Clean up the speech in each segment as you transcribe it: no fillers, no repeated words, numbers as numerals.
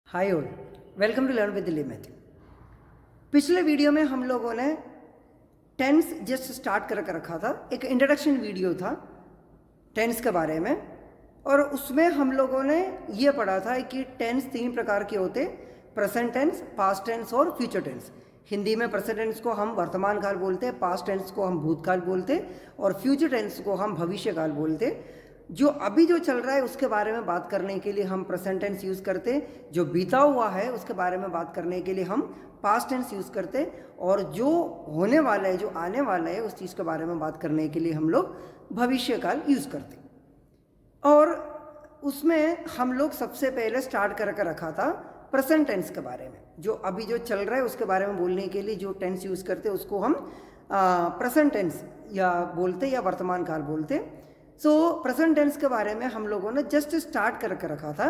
Hi all, welcome to learn with Delhi Matthew. पिछले video में हम लोगों ने टेंस जस्ट स्टार्ट करके रखा था। एक इंट्रोडक्शन वीडियो था टेंस के बारे में, और उसमें हम लोगों ने ये पढ़ा था कि टेंस तीन प्रकार के होते: प्रेजेंट टेंस, पास्ट टेंस और फ्यूचर टेंस। हिंदी में प्रेजेंट टेंस को हम वर्तमान काल बोलते हैं, पास्ट टेंस को हम भूतकाल बोलते हैं और फ्यूचर टेंस को हम भविष्य काल बोलते हैं। जो अभी जो चल रहा है उसके बारे में बात करने के लिए हम प्रेजेंट टेंस यूज़ करते हैं, जो बीता हुआ है उसके बारे में बात करने के लिए हम पास्ट टेंस यूज़ करते हैं, और जो होने वाला है, जो आने वाला है, उस चीज़ के बारे में बात करने के लिए हम लोग भविष्य काल यूज़ करते हैं। और उसमें हम लोग सबसे पहले स्टार्ट करके रखा था प्रेजेंट टेंस के बारे में। जो अभी जो चल रहा है उसके बारे में बोलने के लिए जो टेंस यूज़ करते हैं उसको हम प्रेजेंट टेंस या बोलते या वर्तमान काल बोलते। सो प्रेजेंट टेंस के बारे में हम लोगों ने जस्ट स्टार्ट करके रखा था।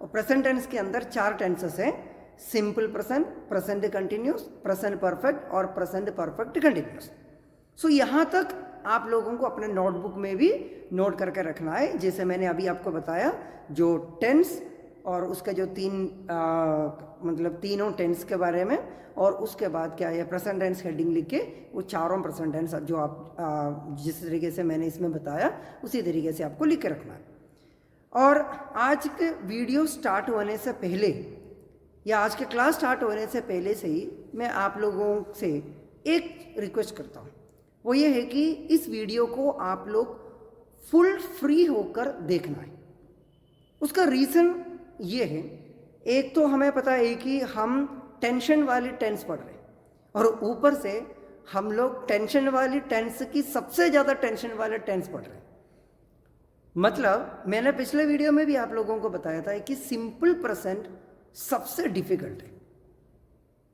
और प्रेजेंट टेंस के अंदर चार टेंसेस हैं: simple present, present continuous, present perfect और प्रेजेंट परफेक्ट कंटिन्यूस। सो यहाँ तक आप लोगों को अपने नोटबुक में भी नोट करके रखना है। जैसे मैंने अभी आपको बताया, जो टेंस और उसका जो मतलब तीनों टेंस के बारे में, और उसके बाद क्या है प्रेजेंट टेंस हेडिंग लिख के वो चारों प्रेजेंट टेंस जो आप जिस तरीके से मैंने इसमें बताया उसी तरीके से आपको लिख के रखना है। और आज के वीडियो स्टार्ट होने से पहले या आज के क्लास स्टार्ट होने से पहले से ही मैं आप लोगों से एक रिक्वेस्ट करता हूँ। वो ये है कि इस वीडियो को आप लोग फुल फ्री होकर देखना है। उसका रीज़न ये है, एक तो हमें पता है कि हम टेंशन वाली टेंस पढ़ रहे हैं, और ऊपर से हम लोग टेंशन वाली टेंस की सबसे ज़्यादा टेंशन वाले टेंस पढ़ रहे हैं। मतलब मैंने पिछले वीडियो में भी आप लोगों को बताया था कि सिंपल प्रेजेंट सबसे डिफिकल्ट है।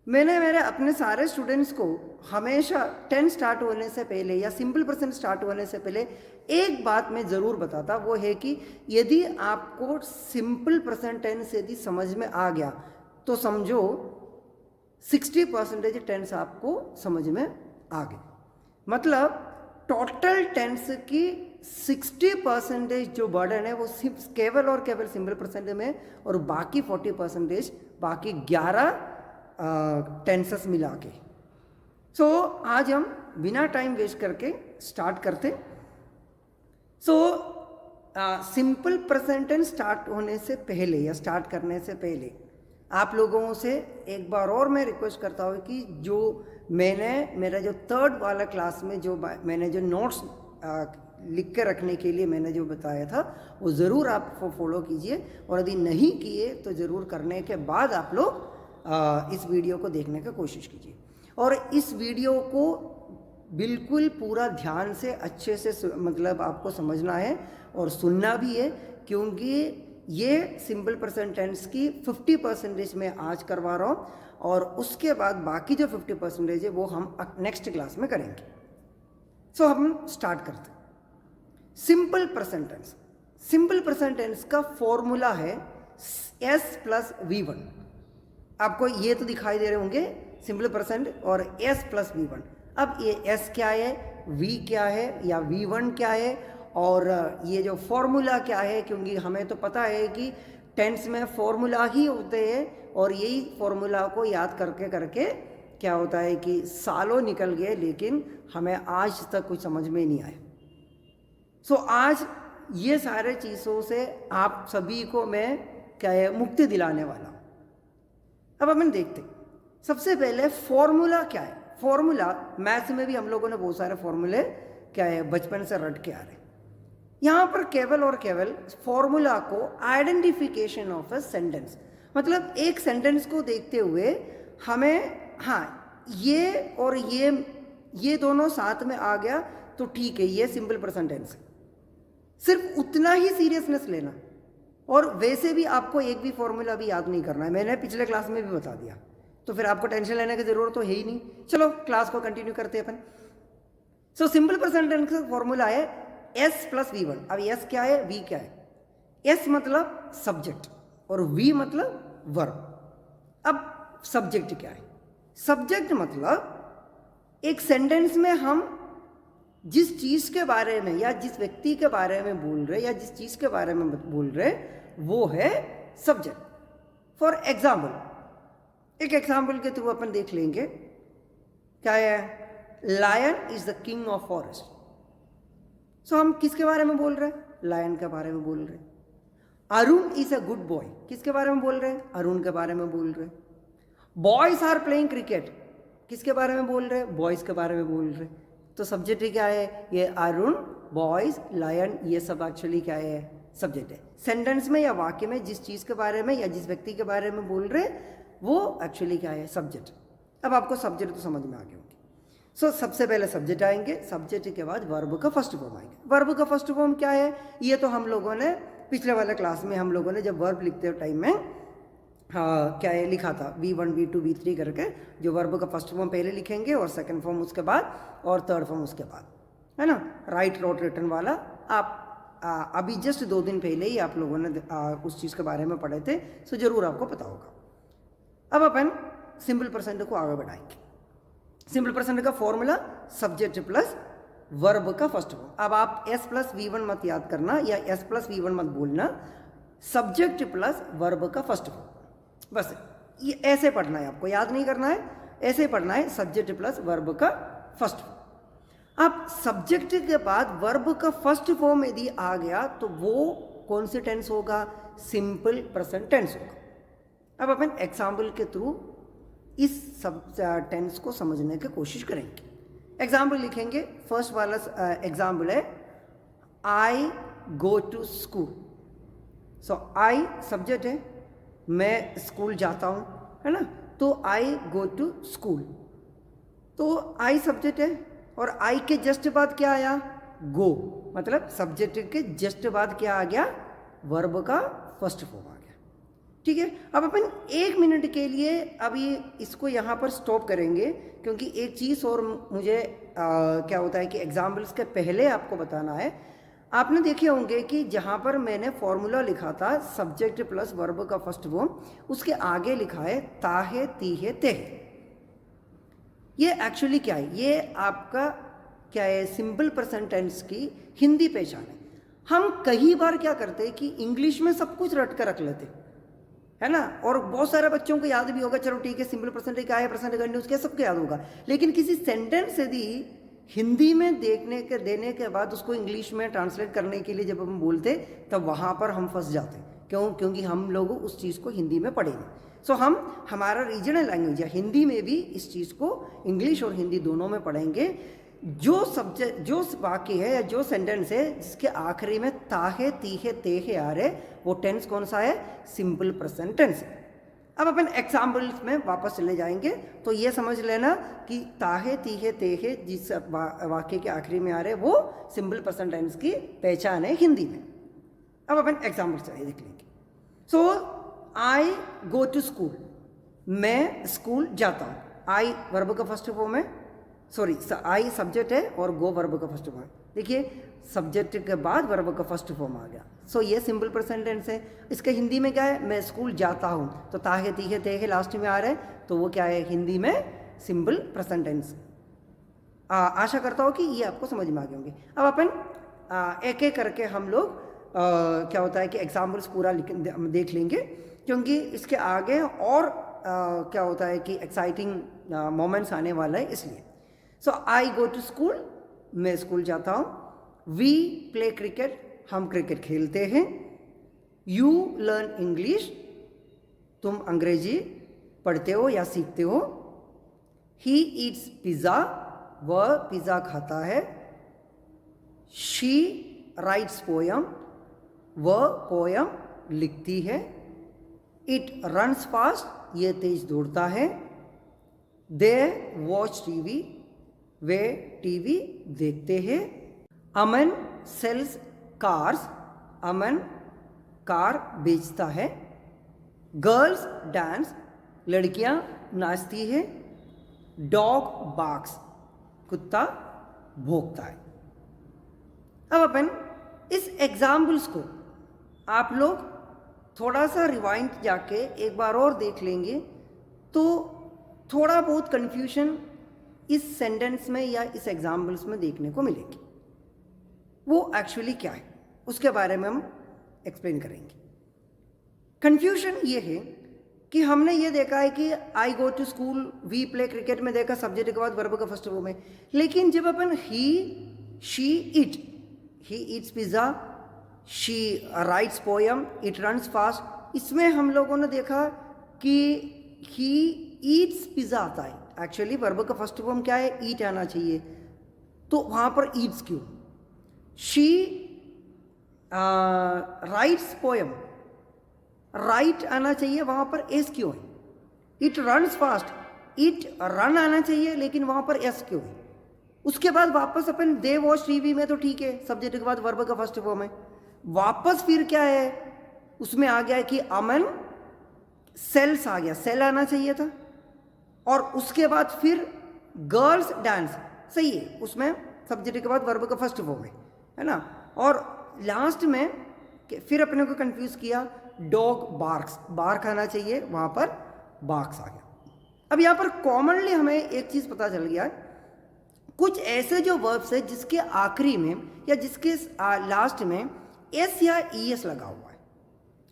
मैंने मेरे अपने सारे स्टूडेंट्स को हमेशा टेंस स्टार्ट होने से पहले या सिंपल प्रेजेंट स्टार्ट होने से पहले एक बात मैं ज़रूर बताता, वो है कि यदि आपको सिंपल प्रेजेंट टेंस यदि समझ में आ गया तो समझो 60% टेंस आपको समझ में आ गई। मतलब टोटल टेंस की 60% जो बर्डन है वो केवल और केवल सिंपल प्रेजेंट में, और बाकी 40% बाकी 11 टेंसेस मिला के। सो आज हम बिना टाइम वेस्ट करके स्टार्ट करते। So simple present tense start होने से पहले या स्टार्ट करने से पहले आप लोगों से एक बार और मैं रिक्वेस्ट करता हूँ कि जो मैंने मेरा जो थर्ड वाला क्लास में जो मैंने जो नोट्स लिख के रखने के लिए मैंने जो बताया था वो ज़रूर आप फॉलो कीजिए, और यदि नहीं किए तो ज़रूर करने के बाद आप लोग इस वीडियो को देखने की कोशिश कीजिए। और इस वीडियो को बिल्कुल पूरा ध्यान से अच्छे से मतलब आपको समझना है और सुनना भी है, क्योंकि ये सिंपल प्रेजेंट टेंस की 50% मैं आज करवा रहा हूँ, और उसके बाद बाकी जो 50% है वो हम नेक्स्ट क्लास में करेंगे। सो हम स्टार्ट करते हैं। Simple present tense, simple present tense का फॉर्मूला है S + V1। आपको ये तो दिखाई दे रहे होंगे सिंपल प्रेजेंट और S + V1। अब ये S क्या है, V क्या है या V1 क्या है, और ये जो फॉर्मूला क्या है, क्योंकि हमें तो पता है कि टेंस में फॉर्मूला ही होते हैं, और यही फॉर्मूला को याद करके करके क्या होता है कि सालों निकल गए लेकिन हमें आज तक कुछ समझ में नहीं आया। सो आज ये सारे चीज़ों से आप सभी को मैं क्या है मुक्ति दिलाने वाला हूँ। अब अपन देखते हैं सबसे पहले फॉर्मूला क्या है। फॉर्मूला मैथ्स में भी हम लोगों ने बहुत सारे फॉर्मूले क्या है बचपन से रट के आ रहे हैं। यहाँ पर केवल और केवल फॉर्मूला को आइडेंटिफिकेशन ऑफ अ सेंटेंस, मतलब एक सेंटेंस को देखते हुए हमें ये और ये दोनों साथ में आ गया तो ठीक है, ये सिंपल प्रेजेंट टेंस है। सिर्फ उतना ही सीरियसनेस लेना, और वैसे भी आपको एक भी फॉर्मूला भी याद नहीं करना है, मैंने पिछले क्लास में भी बता दिया, तो फिर आपको टेंशन लेने की ज़रूरत तो है ही नहीं। चलो क्लास को कंटिन्यू करते हैं अपन। सो सिंपल प्रेजेंट टेंस का फॉर्मूला है S + V1। अब S क्या है, V क्या है। S मतलब सब्जेक्ट और V मतलब वर्ब। अब सब्जेक्ट क्या है, सब्जेक्ट मतलब एक सेंटेंस में हम जिस चीज़ के बारे में या जिस व्यक्ति के बारे में बोल रहे या जिस चीज़ के बारे में बोल रहे वो है सब्जेक्ट। फॉर एग्जाम्पल, एक एग्जाम्पल के थ्रू अपन देख लेंगे क्या है, lion is the king of forest. So हम किसके बारे में बोल रहे हैं, लायन के बारे में बोल रहे हैं। Arun is a good boy, किसके बारे में बोल रहे हैं, अरुण के बारे में बोल रहे हैं। बॉयज आर प्लेइंग क्रिकेट, किसके बारे में बोल रहे हैं, बॉयज के बारे में बोल रहे हैं। तो सब्जेक्ट क्या है, ये अरुण, बॉयज, लायन, ये सब एक्चुअली क्या है, सब्जेक्ट है। सेंटेंस में या वाक्य में जिस चीज के बारे में या जिस व्यक्ति के बारे में बोल रहे हैं वो एक्चुअली क्या है, सब्जेक्ट। अब आपको सब्जेक्ट तो समझ में आ गए होंगे। सो सबसे पहले सब्जेक्ट आएंगे, सब्जेक्ट के बाद वर्ब का फर्स्ट फॉर्म आएंगे। वर्ब का फर्स्ट फॉर्म क्या है, ये तो हम लोगों ने पिछले वाले क्लास में हम लोगों ने जब वर्ब लिखते टाइम में क्या है लिखा था, V1 V2 V3 करके, जो वर्ब का फर्स्ट फॉर्म पहले लिखेंगे और सेकंड फॉर्म उसके बाद और थर्ड फॉर्म उसके बाद, है ना। राइट रोट रिटर्न वाला आप अभी जस्ट 2 दिन पहले ही आप लोगों ने उस चीज़ के बारे में पढ़े थे, सो जरूर आपको पता होगा। अब अपन सिंपल प्रेजेंट को आगे बढ़ाएंगे। सिंपल प्रेजेंट का फॉर्मूला सब्जेक्ट प्लस वर्ब का फर्स्ट फॉर्म। अब आप S प्लस V1 मत याद करना या S प्लस V1 मत बोलना, सब्जेक्ट प्लस वर्ब का फर्स्ट फॉर्म, बस ये ऐसे पढ़ना है, आपको याद नहीं करना है, ऐसे पढ़ना है, सब्जेक्ट प्लस वर्ब का फर्स्ट फॉर्म। अब सब्जेक्ट के बाद वर्ब का फर्स्ट फॉर्म यदि आ गया तो वो कौन सी टेंस होगा, सिंपल प्रेजेंट टेंस होगा। अब अपन एग्जाम्पल के थ्रू इस सब टेंस को समझने की कोशिश करेंगे। एग्जाम्पल लिखेंगे, फर्स्ट वाला एग्जाम्पल है I go to school. So I subject है, मैं स्कूल जाता हूँ, है ना, तो आई गो टू स्कूल, तो आई सब्जेक्ट है और आई के जस्ट बाद क्या आया, गो, मतलब सब्जेक्ट के जस्ट बाद क्या आ गया, वर्ब का फर्स्ट फॉर्म आ गया। ठीक है, अब अपन 1 मिनट के लिए अभी इसको यहाँ पर स्टॉप करेंगे, क्योंकि एक चीज़ और मुझे क्या होता है कि एग्जाम्पल्स के पहले आपको बताना है। आपने देखे होंगे कि जहाँ पर मैंने फॉर्मूला लिखा था सब्जेक्ट प्लस वर्ब का फर्स्ट फॉर्म, उसके आगे लिखा है ताहे तीहे तेहे। ये एक्चुअली क्या है, ये आपका क्या है, सिंपल प्रेजेंट टेंस की हिंदी पहचान है। हम कई बार क्या करते हैं कि इंग्लिश में सब कुछ रट कर रख लेते, है ना, और बहुत सारे बच्चों को याद भी होगा, चलो ठीक है, सिंपल प्रेजेंट क्या है, प्रेजेंट कंटिन्यूअस क्या, सबको याद होगा। लेकिन किसी सेंटेंस यदि हिंदी में देने के बाद उसको इंग्लिश में ट्रांसलेट करने के लिए जब हम बोलते तब वहाँ पर हम फंस जाते। क्यों, क्योंकि हम लोग उस चीज़ को हिंदी में पढ़े नहीं। सो हम हमारा रीजनल लैंग्वेज या हिंदी में भी इस चीज़ को इंग्लिश और हिंदी दोनों में पढ़ेंगे। जो सब्जेक्ट, जो वाक्य है या जो सेंटेंस है जिसके आखिरी में ताहे तीहे तेहे आ रहे, वो टेंस कौन सा है, सिंपल प्रेजेंट टेंस है। अब अपन एग्जाम्पल्स में वापस चले जाएंगे, तो ये समझ लेना कि ताहे तीहे तेहे जिस वाक्य के आखिरी में आ रहे वो सिंपल प्रेजेंट टेंस की पहचान है हिंदी में। अब अपन एग्जाम्पल से देख लेंगे। सो आई गो टू स्कूल, मैं स्कूल जाता हूँ। आई वर्ब का फर्स्ट फॉर्म है, सॉरी आई सब्जेक्ट है और गो वर्ब का फर्स्ट फॉर्म है। देखिए सब्जेक्ट के बाद वर्ब का फर्स्ट फॉर्म आ गया, सो ये सिंपल प्रेजेंट टेंस है। इसके हिंदी में क्या है, मैं स्कूल जाता हूँ, तो ताहे तीहे तेहे लास्ट में आ रहे, तो वो क्या है, हिंदी में सिंपल प्रेजेंट टेंस। आशा करता हूँ कि ये आपको समझ में आ गए होंगे। अब अपन एक एक करके हम लोग क्या होता है कि एग्जाम्पल्स पूरा देख लेंगे, क्योंकि इसके आगे और क्या होता है कि एक्साइटिंग मोमेंट्स आने वाला है, इसलिए। सो आई गो टू स्कूल, मैं स्कूल जाता हूँ। वी प्ले क्रिकेट, हम क्रिकेट खेलते हैं। यू लर्न इंग्लिश, तुम अंग्रेजी पढ़ते हो या सीखते हो। ही ईट्स पिज़्ज़ा, वह पिज़्ज़ा खाता है। शी राइट्स पोयम, वह पोयम लिखती है। इट रन्स फास्ट, ये तेज दौड़ता है। They watch TV, way TV देखते हैं। अमन सेल्स कार्स, अमन कार बेचता है। गर्ल्स डांस, लड़कियां नाचती है। डॉग बार्क्स, कुत्ता भौंकता है। अब अपन इस एग्जाम्पल्स को आप लोग थोड़ा सा रिवाइंड जाके एक बार और देख लेंगे, तो थोड़ा बहुत कन्फ्यूजन इस सेंटेंस में या इस एग्जाम्पल्स में देखने को मिलेगी। वो एक्चुअली क्या है उसके बारे में हम एक्सप्लेन करेंगे। कन्फ्यूजन ये है कि हमने ये देखा है कि I go to school, we play cricket में देखा सब्जेक्ट के बाद वर्ब का फर्स्ट फॉर्म है। लेकिन जब अपन he she it, he eats pizza, she writes poem, it runs fast, इसमें हम लोगों ने देखा कि ही ईट्स पिज़्ज़ा आता है। एक्चुअली वर्ब का फर्स्ट फॉर्म क्या है? ईट आना चाहिए, तो वहाँ पर ईट्स क्यों? शी राइट्स पोयम, राइट आना चाहिए, वहाँ पर एस क्यों है? It runs fast, it run आना चाहिए, लेकिन वहाँ पर एस क्यों है? उसके बाद वापस अपन दे वॉच टीवी में, तो ठीक है सब्जेक्ट के बाद वर्ब का फर्स्ट फॉर्म है। वापस फिर क्या है? उसमें आ गया है कि अमन सेल्स आ गया, सेल आना चाहिए था। और उसके बाद फिर गर्ल्स डांस, सही है, उसमें सब्जेक्ट के बाद वर्ब का फर्स्ट फॉर्म है ना। और लास्ट में फिर अपने को कंफ्यूज किया, डॉग बार्क्स, बार्क आना चाहिए, वहाँ पर बार्क्स आ गया। अब यहाँ पर कॉमनली हमें एक चीज़ पता चल गया, कुछ ऐसे जो वर्ब्स है जिसके आखिरी में या जिसके लास्ट में एस या ई एस लगा हुआ है,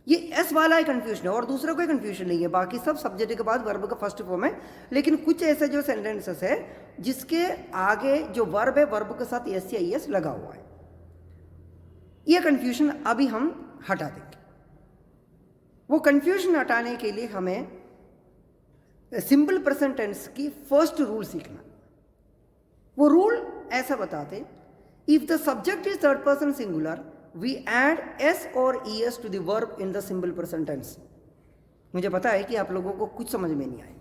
ये एस वाला ही कन्फ्यूजन है और दूसरा कोई कन्फ्यूजन नहीं है। बाकी सब सब्जेक्ट के बाद वर्ब का फर्स्ट फॉर्म है, लेकिन कुछ ऐसे जो सेंटेंसेस है जिसके आगे जो वर्ब है वर्ब के साथ एस या ई एस लगा हुआ है, ये कन्फ्यूजन अभी हम हटा देंगे। वो कन्फ्यूजन हटाने के लिए हमें सिंपल प्रेजेंट टेंस की फर्स्ट रूल सीखना। वो रूल ऐसा बताते, if the subject is third person singular we add S और E S to the verb in the simple present tense. मुझे पता है कि आप लोगों को कुछ समझ में नहीं आए,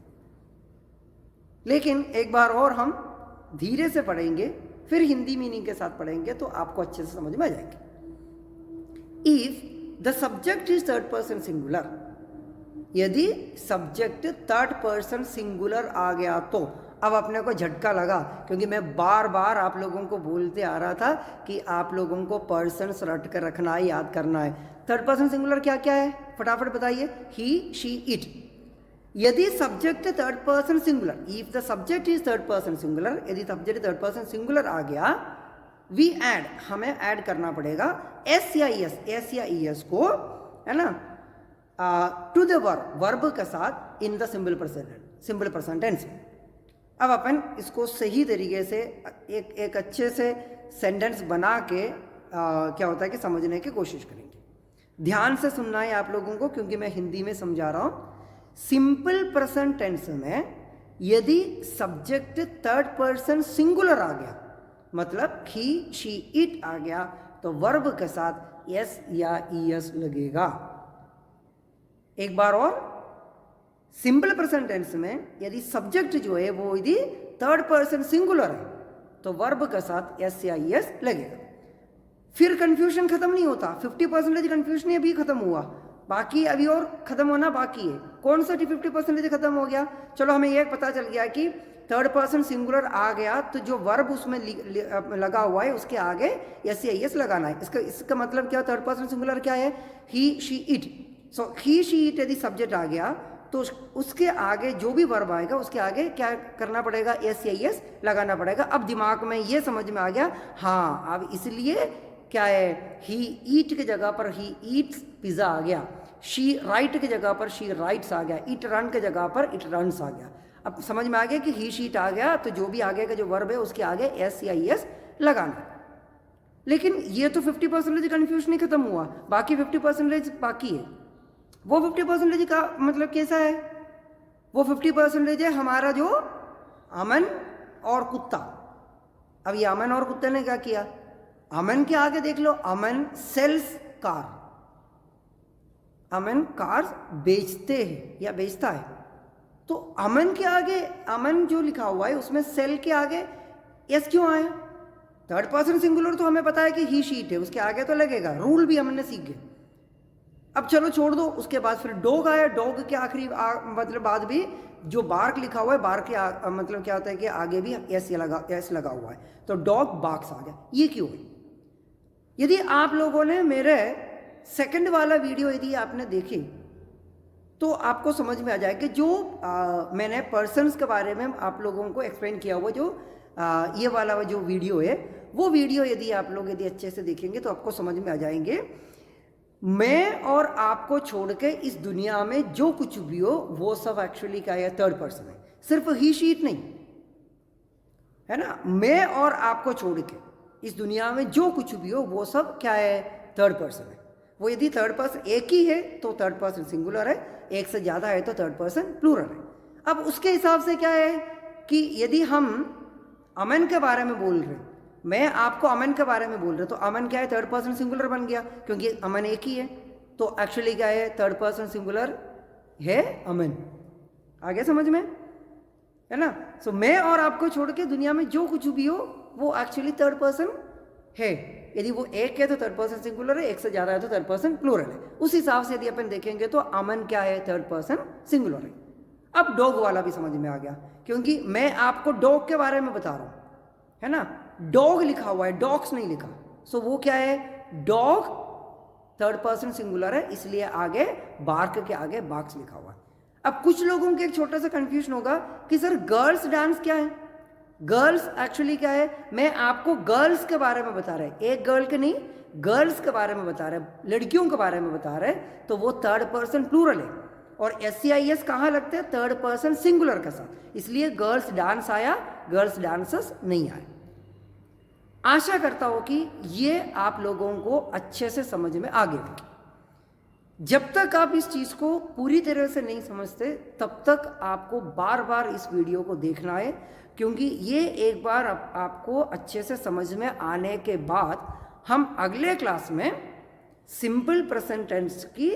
लेकिन एक बार और हम धीरे से पढ़ेंगे, फिर हिंदी मीनिंग के साथ पढ़ेंगे तो आपको अच्छे से समझ में आ जाएंगे। If the subject is third person singular, यदि सब्जेक्ट थर्ड पर्सन सिंगुलर आ गया तो अब अपने को झटका लगा, क्योंकि मैं बार बार आप लोगों को बोलते आ रहा था कि आप लोगों को पर्सन्स रट कर रखना है, याद करना है। थर्ड पर्सन सिंगुलर क्या क्या है फटाफट बताइए? ही, शी, इट। यदि subject third person singular, if the subject is third person singular, यदि सब्जेक्ट थर्ड पर्सन सिंगुलर आ गया, वी ऐड, हमें ऐड करना पड़ेगा एस या ई एस, एस या ई एस को, है ना, टू द वर्ब, वर्ब के साथ in the simple present tense. अब अपन इसको सही तरीके से एक अच्छे से सेंटेंस बना के क्या होता है कि समझने की कोशिश करेंगे। ध्यान से सुनना है आप लोगों को, क्योंकि मैं हिंदी में समझा रहा हूँ। सिंपल प्रेजेंट टेंस में यदि सब्जेक्ट थर्ड पर्सन सिंगुलर आ गया, मतलब ही, शी, इट आ गया, तो वर्ब के साथ एस या ई एस लगेगा। एक बार और, सिंपल प्रेजेंट टेंस में यदि सब्जेक्ट जो है वो यदि थर्ड पर्सन सिंगुलर है तो वर्ब के साथ एस या ई एस लगेगा। फिर कंफ्यूजन खत्म नहीं होता, 50% कंफ्यूजन अभी खत्म हुआ, बाकी अभी और खत्म होना बाकी है। कौन सा 50% खत्म हो गया? चलो हमें यह पता चल गया कि थर्ड पर्सन सिंगुलर आ गया तो जो वर्ब उसमें लगा हुआ है उसके आगे एस या ई एस लगाना है। इसका मतलब क्या? थर्ड पर्सन सिंगुलर क्या है? He, she, it. So he, she, it यदि सब्जेक्ट आ गया तो उसके आगे जो भी वर्ब आएगा उसके आगे क्या करना पड़ेगा? एस या ई एस लगाना पड़ेगा। अब दिमाग में ये समझ में आ गया, हाँ, अब इसलिए क्या है, ही ईट की जगह पर ही ईट्स पिज़्ज़ा आ गया, शी राइट की जगह पर शी राइट्स आ गया, इट रन की जगह पर इट रन्स आ गया। अब समझ में आ गया कि ही, शीट आ गया तो जो भी आगे का जो वर्ब है उसके आगे एस या ई एस लगाना। लेकिन ये तो 50% कन्फ्यूजन नहीं खत्म हुआ, बाकी 50% बाकी है। वो 50% का मतलब कैसा है? वो 50% है हमारा जो अमन और कुत्ता। अब ये अमन और कुत्ते ने क्या किया? अमन के आगे देख लो, अमन सेल्स कार, अमन कार्स बेचते हैं या बेचता है, तो अमन के आगे, अमन जो लिखा हुआ है उसमें सेल के आगे एस क्यों आया? थर्ड पर्सन सिंगुलर तो हमें पता है कि ही, शीट है, उसके आगे तो लगेगा, रूल भी हमने सीख गए। अब चलो छोड़ दो, उसके बाद फिर डॉग आया, डॉग के आखिरी मतलब बाद भी जो बार्क लिखा हुआ है, बार्क के मतलब क्या होता है कि आगे भी एस लगा हुआ है, तो डॉग बार्क्स आ गया। ये क्यों है? यदि आप लोगों ने मेरे सेकंड वाला वीडियो यदि आपने देखे तो आपको समझ में आ जाए कि जो मैंने पर्सन्स के बारे में आप लोगों को एक्सप्लेन किया हुआ जो ये वाला जो वीडियो है, वो वीडियो यदि आप लोग यदि अच्छे से देखेंगे तो आपको समझ में आ जाएंगे मैं और आपको छोड़ के इस दुनिया में जो कुछ भी हो वो सब एक्चुअली क्या है, थर्ड पर्सन है, सिर्फ ही शीट नहीं है ना। मैं और आपको छोड़ के इस दुनिया में जो कुछ भी हो वो सब क्या है, थर्ड पर्सन है। वो यदि थर्ड पर्सन एक ही है तो थर्ड पर्सन सिंगुलर है, एक से ज़्यादा है तो थर्ड पर्सन प्लूरल है। अब उसके हिसाब से क्या है कि यदि हम अमन के बारे में बोल रहे, मैं आपको अमन के बारे में बोल रहे, तो अमन क्या है, थर्ड पर्सन सिंगुलर बन गया क्योंकि अमन एक ही है, तो एक्चुअली क्या है, थर्ड पर्सन सिंगुलर है अमन। आ गया समझ में, है ना। सो मैं और आपको छोड़ के दुनिया में जो कुछ भी हो वो एक्चुअली थर्ड पर्सन है। यदि वो एक है तो थर्ड पर्सन सिंगुलर है, एक से ज़्यादा है तो थर्ड पर्सन प्लूरल है। उस हिसाब से यदि अपन देखेंगे तो अमन क्या है, थर्ड पर्सन सिंगुलर है। अब डॉग वाला भी समझ में आ गया क्योंकि मैं आपको डॉग के बारे में बता रहा हूँ, है ना। डॉग लिखा हुआ है, डॉग्स नहीं लिखा, सो वो क्या है, डॉग थर्ड पर्सन सिंगुलर है, इसलिए आगे बार्क के आगे बार्क्स लिखा हुआ है। अब कुछ लोगों के एक छोटा सा कंफ्यूजन होगा कि सर गर्ल्स डांस क्या है। गर्ल्स एक्चुअली क्या है, मैं आपको गर्ल्स के बारे में बता रहे, एक गर्ल के नहीं गर्ल्स के बारे में बता रहे, लड़कियों के बारे में बता रहे, तो वो थर्ड पर्सन प्लूरल है और SCIS कहाँ लगते हैं, थर्ड पर्सन सिंगुलर के साथ, इसलिए गर्ल्स डांस आया, गर्ल्स डांसर्स नहीं आए। आशा करता हूं कि ये आप लोगों को अच्छे से समझ में आ गया। जब तक आप इस चीज़ को पूरी तरह से नहीं समझते तब तक आपको बार बार इस वीडियो को देखना है, क्योंकि ये एक बार आपको अच्छे से समझ में आने के बाद हम अगले क्लास में सिंपल प्रेजेंट टेंस की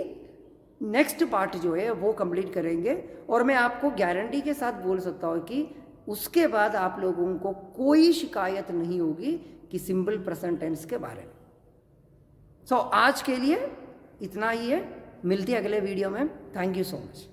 नेक्स्ट पार्ट जो है वो कंप्लीट करेंगे। और मैं आपको गारंटी के साथ बोल सकता हूँ कि उसके बाद आप लोगों को कोई शिकायत नहीं होगी कि सिंपल प्रेजेंट टेंस के बारे में। सो आज के लिए इतना ही है, मिलती है अगले वीडियो में। Thank you so much.